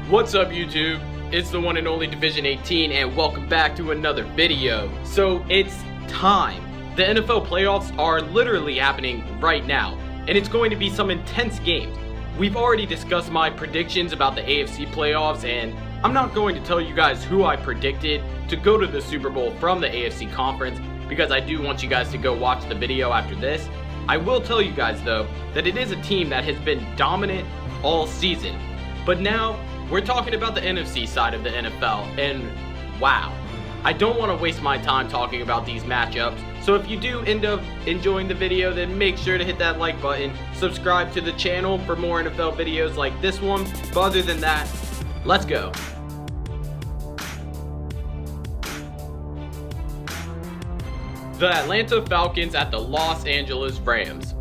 What's up, YouTube? It's the one and only Division 18 and welcome back to another video. So it's time. The NFL playoffs are literally happening right now and it's going to be some intense games. We've already discussed my predictions about the AFC playoffs and I'm not going to tell you guys who I predicted to go to the Super Bowl from the AFC Conference because I do want you guys to go watch the video after this. I will tell you guys though that it is a team that has been dominant all season. But now we're talking about the NFC side of the NFL, and wow, I don't want to waste my time talking about these matchups. So if you do end up enjoying the video, then make sure to hit that like button, subscribe to the channel for more NFL videos like this one. But other than that, let's go. The Atlanta Falcons at the Los Angeles Rams.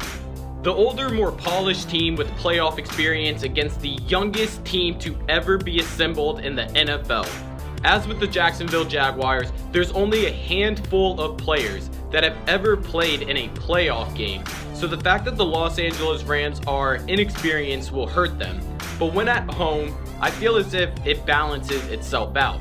The older, more polished team with playoff experience against the youngest team to ever be assembled in the NFL. As with the Jacksonville Jaguars, there's only a handful of players that have ever played in a playoff game, so the fact that the Los Angeles Rams are inexperienced will hurt them. But when at home, I feel as if it balances itself out.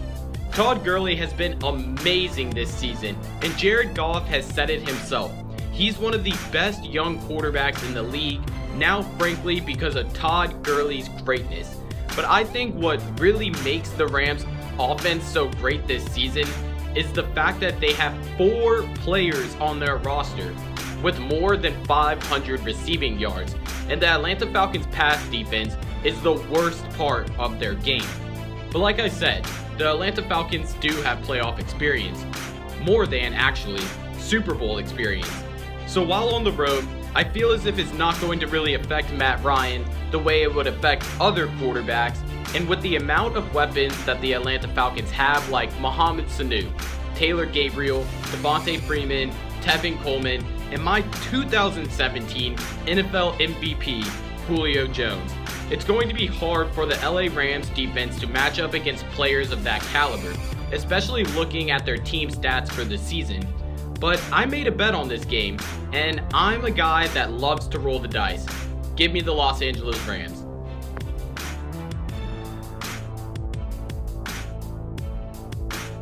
Todd Gurley has been amazing this season, and Jared Goff has said it himself. He's one of the best young quarterbacks in the league, now frankly because of Todd Gurley's greatness. But I think what really makes the Rams offense so great this season is the fact that they have 4 players on their roster with more than 500 receiving yards, and the Atlanta Falcons pass defense is the worst part of their game. But like I said, the Atlanta Falcons do have playoff experience, more than actually Super Bowl experience. So while on the road, I feel as if it's not going to really affect Matt Ryan the way it would affect other quarterbacks, and with the amount of weapons that the Atlanta Falcons have, like Mohamed Sanu, Taylor Gabriel, Devontae Freeman, Tevin Coleman, and my 2017 NFL MVP, Julio Jones, it's going to be hard for the LA Rams defense to match up against players of that caliber, especially looking at their team stats for the season. But I made a bet on this game, and I'm a guy that loves to roll the dice. Give me the Los Angeles Rams.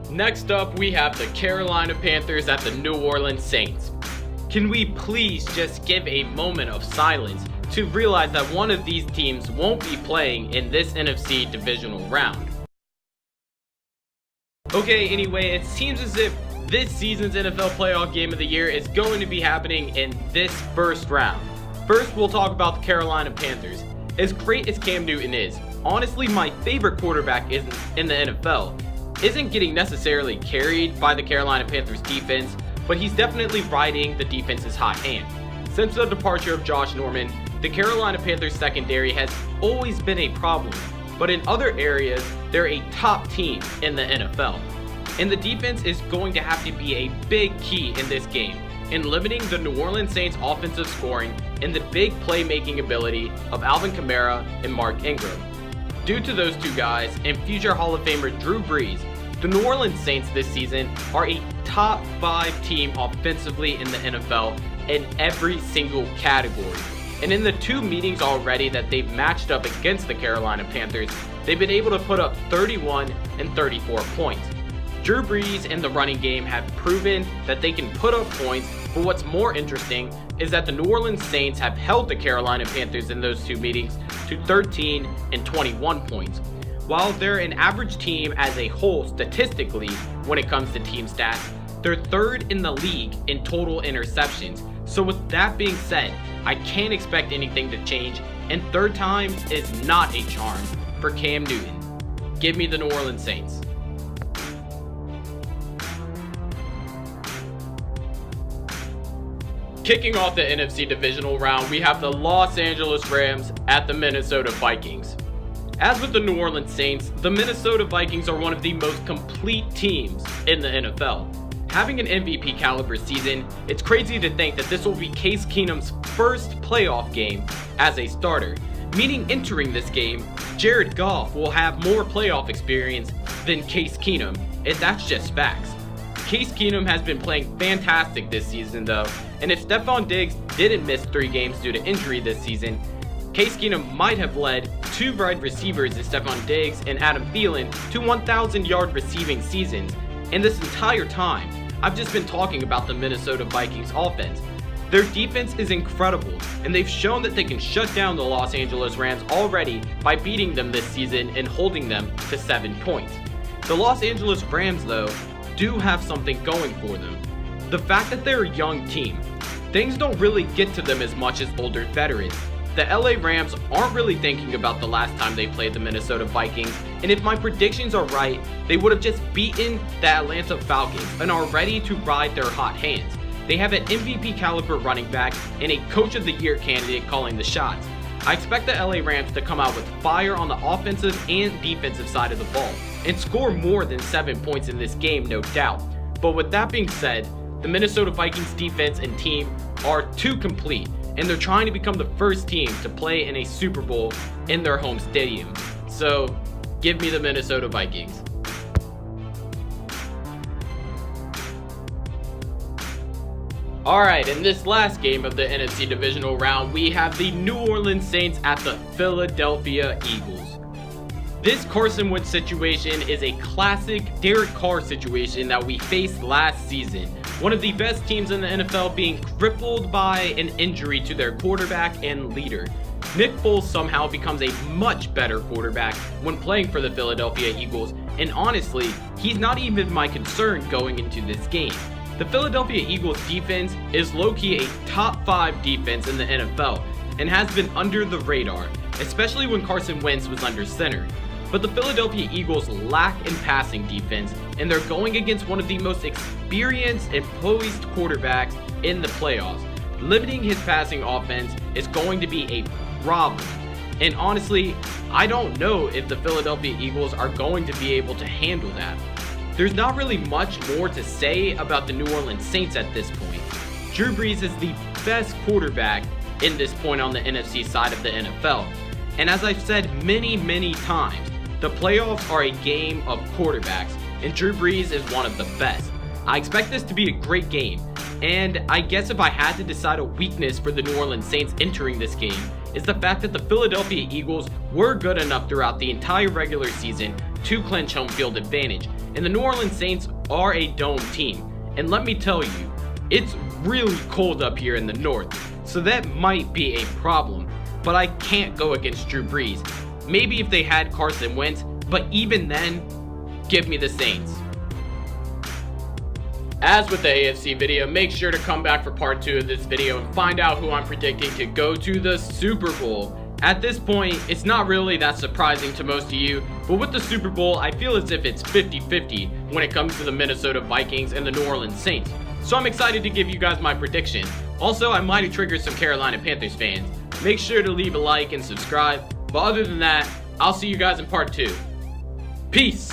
Next up, we have the Carolina Panthers at the New Orleans Saints. Can we please just give a moment of silence to realize that one of these teams won't be playing in this NFC divisional round? Okay, anyway, it seems as if this season's NFL playoff game of the year is going to be happening in this first round. First, we'll talk about the Carolina Panthers. As great as Cam Newton is, honestly my favorite quarterback in the NFL isn't getting necessarily carried by the Carolina Panthers defense, but he's definitely riding the defense's hot hand. Since the departure of Josh Norman, the Carolina Panthers secondary has always been a problem, but in other areas, they're a top team in the NFL. And the defense is going to have to be a big key in this game in limiting the New Orleans Saints offensive scoring and the big playmaking ability of Alvin Kamara and Mark Ingram. Due to those two guys and future Hall of Famer Drew Brees, the New Orleans Saints this season are a top 5 team offensively in the NFL in every single category. And in the 2 meetings already that they've matched up against the Carolina Panthers, they've been able to put up 31 and 34 points. Drew Brees and the running game have proven that they can put up points, but what's more interesting is that the New Orleans Saints have held the Carolina Panthers in those 2 meetings to 13 and 21 points. While they're an average team as a whole statistically when it comes to team stats, they're 3rd in the league in total interceptions. So with that being said, I can't expect anything to change, and 3rd time is not a charm for Cam Newton. Give me the New Orleans Saints. Kicking off the NFC divisional round, we have the Los Angeles Rams at the Minnesota Vikings. As with the New Orleans Saints, the Minnesota Vikings are one of the most complete teams in the NFL. Having an MVP caliber season, it's crazy to think that this will be Case Keenum's first playoff game as a starter, meaning entering this game, Jared Goff will have more playoff experience than Case Keenum, and that's just facts. Case Keenum has been playing fantastic this season though, and if Stephon Diggs didn't miss 3 games due to injury this season, Case Keenum might have led 2 wide receivers in Stephon Diggs and Adam Thielen to 1,000-yard receiving seasons, and this entire time, I've just been talking about the Minnesota Vikings offense. Their defense is incredible, and they've shown that they can shut down the Los Angeles Rams already by beating them this season and holding them to 7 points. The Los Angeles Rams, though, do have something going for them. The fact that they're a young team, things don't really get to them as much as older veterans. The LA Rams aren't really thinking about the last time they played the Minnesota Vikings, and if my predictions are right, they would have just beaten the Atlanta Falcons and are ready to ride their hot hands. They have an MVP caliber running back and a Coach of the Year candidate calling the shots. I expect the LA Rams to come out with fire on the offensive and defensive side of the ball and score more than 7 points in this game, no doubt. But with that being said, the Minnesota Vikings defense and team are too complete, and they're trying to become the first team to play in a Super Bowl in their home stadium. So, give me the Minnesota Vikings. Alright, in this last game of the NFC Divisional Round, we have the New Orleans Saints at the Philadelphia Eagles. This Carson Wentz situation is a classic Derek Carr situation that we faced last season. One of the best teams in the NFL being crippled by an injury to their quarterback and leader. Nick Foles somehow becomes a much better quarterback when playing for the Philadelphia Eagles, and honestly, he's not even my concern going into this game. The Philadelphia Eagles defense is low-key a top 5 defense in the NFL and has been under the radar, especially when Carson Wentz was under center. But the Philadelphia Eagles lack in passing defense, and they're going against one of the most experienced and poised quarterbacks in the playoffs. Limiting his passing offense is going to be a problem. And honestly, I don't know if the Philadelphia Eagles are going to be able to handle that. There's not really much more to say about the New Orleans Saints at this point. Drew Brees is the best quarterback in this point on the NFC side of the NFL. And as I've said many times, the playoffs are a game of quarterbacks, and Drew Brees is one of the best. I expect this to be a great game, and I guess if I had to decide a weakness for the New Orleans Saints entering this game, is the fact that the Philadelphia Eagles were good enough throughout the entire regular season to clinch home field advantage, and the New Orleans Saints are a dome team. And let me tell you, it's really cold up here in the north, so that might be a problem, but I can't go against Drew Brees. Maybe if they had Carson Wentz, but even then, give me the Saints. As with the AFC video, make sure to come back for part 2 of this video and find out who I'm predicting to go to the Super Bowl. At this point, it's not really that surprising to most of you, but with the Super Bowl, I feel as if it's 50-50 when it comes to the Minnesota Vikings and the New Orleans Saints. So I'm excited to give you guys my prediction. Also, I might have triggered some Carolina Panthers fans. Make sure to leave a like and subscribe. But other than that, I'll see you guys in part 2. Peace!